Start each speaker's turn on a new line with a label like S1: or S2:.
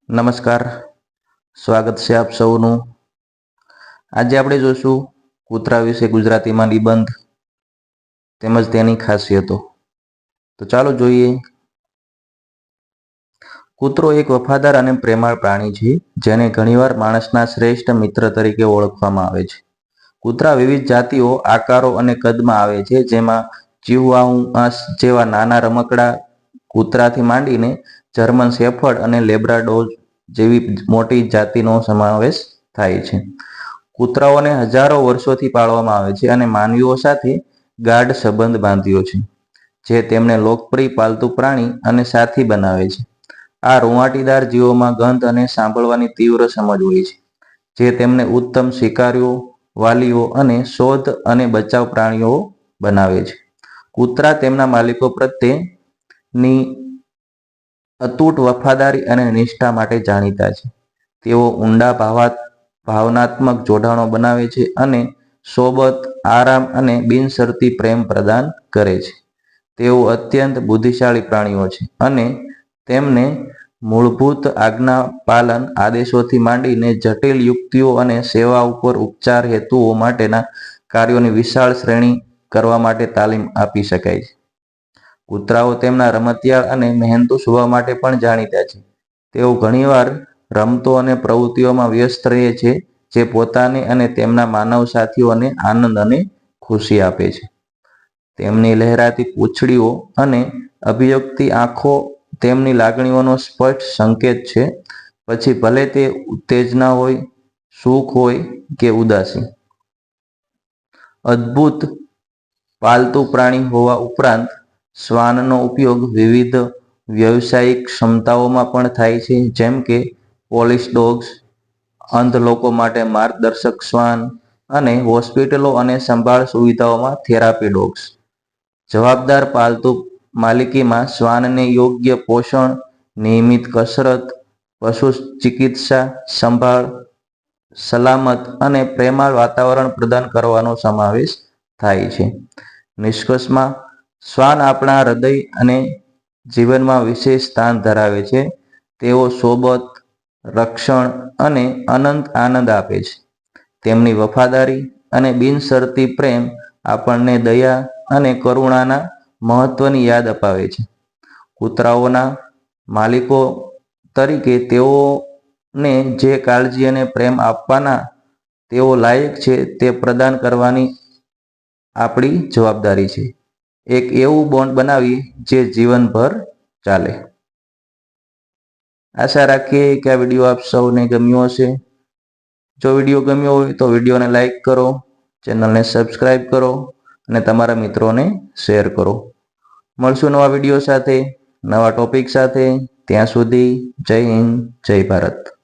S1: નમસ્કાર, સ્વાગત છે આપ સૌનું। આજે આપણે જોશું કૂતરા વિશે ગુજરાતીમાં નિબંધ તેમજ તેની ખાસિયતો। તો ચાલો જોઈએ। કૂતરો એક વફાદાર અને પ્રેમાળ પ્રાણી છે, જેને ઘણીવાર માણસના શ્રેષ્ઠ મિત્ર તરીકે ઓળખવામાં આવે છે। કૂતરા વિવિધ જાતિઓ, આકારો અને કદમાં આવે છે, જેમાં ચિહુઆહુઆ જેવા નાના રમકડા કૂતરાથી માંડીને જર્મન શેફર્ડ અને લેબ્રાડોર જેવી મોટી જાતિનો સમાવેશ થાય છે। કૂતરાઓને હજારો વર્ષોથી પાળવામાં આવે છે અને માનવીઓ સાથે ગાઢ સંબંધ બાંધ્યો છે, જે તેમને લોકપ્રિય પાલતુ પ્રાણી અને સાથી બનાવે છે। આ રૂંવાટીદાર જીવોમાં ગંધ અને સાંભળવાની તીવ્ર સમજ હોય છે, જે તેમને ઉત્તમ શિકારીઓ, વાલીઓ અને શોધ અને બચાવ પ્રાણીઓ બનાવે છે। કૂતરા તેમના માલિકો પ્રત્યેની અતૂટ વફાદારી અને નિષ્ઠા માટે જાણીતા છે। તેઓ ઊંડા ભાવનાત્મક જોડાણો બનાવે છે અને સોબત, આરામ અને બિનશરતી પ્રેમ પ્રદાન કરે છે। તેઓ અત્યંત બુદ્ધિશાળી પ્રાણીઓ છે અને તેમને મૂળભૂત આજ્ઞા પાલન આદેશોથી માંડીને જટિલ યુક્તિઓ અને સેવા ઉપર ઉપચાર હેતુઓ માટેના કાર્યોની વિશાળ શ્રેણી કરવા માટે તાલીમ આપી શકાય છે। કૂતરાઓ તેમના રમતિયાળ અને મહેનતુ સ્વભાવ માટે પણ જાણીતા છે। તેઓ ઘણીવાર રમતો અને પ્રવૃત્તિઓમાં વ્યસ્ત રહે છે, જે પોતાને અને તેમના માનવ સાથીઓને આનંદ અને ખુશી આપે છે। તેમની લહેરાતી પૂંછડીઓ અને અભિવ્યક્ત આંખો તેમની લાગણીઓનો સ્પષ્ટ સંકેત છે, પછી ભલે તે ઉત્તેજના હોય, સુખ હોય કે ઉદાસી। અદ્ભુત પાલતુ પ્રાણી હોવા ઉપરાંત શ્વાનનો ઉપયોગ વિવિધ વ્યવસાયિક ક્ષમતાઓમાં પણ થાય છે, જેમ કે પોલિસ ડોગ્સ, અંધ લોકો માટે માર્ગદર્શક શ્વાન, અને હોસ્પિટલો અને સંભાળ સુવિધાઓમાં થેરાપી ડોગ્સ। જવાબદાર પાલતુ માલિકીમાં શ્વાનને યોગ્ય પોષણ, નિયમિત કસરત, પશુ ચિકિત્સા સંભાળ, સલામત અને પ્રેમાળ વાતાવરણ પ્રદાન કરવાનો સમાવેશ થાય છે। નિષ્કર્ષમાં, શ્વાન આપણા હૃદય અને જીવનમાં વિશેષ સ્થાન ધરાવે છે। તેઓ સોબત, રક્ષણ અને અનંત આનંદ આપે છે। તેમની વફાદારી અને બિનશરતી પ્રેમ આપણને દયા અને કરુણાના મહત્વની યાદ અપાવે છે। કૂતરાઓના માલિકો તરીકે તેઓને જે કાળજી અને પ્રેમ આપવાના તેઓ લાયક છે તે પ્રદાન કરવાની આપણી જવાબદારી છે। એક એવું બોન્ડ બનાવી જે જીવનભર ચાલે। આશા રાખીએ કે આ વિડીયો આપ સૌને ગમ્યો હશે। જો વિડીયો ગમ્યો હોય તો વિડીયોને લાઈક કરો, ચેનલને સબસ્ક્રાઈબ કરો અને તમારા મિત્રોને શેર કરો। મળશું નવા વિડીયો સાથે, નવા ટોપિક સાથે। ત્યાં સુધી જય હિન્દ, જય ભારત।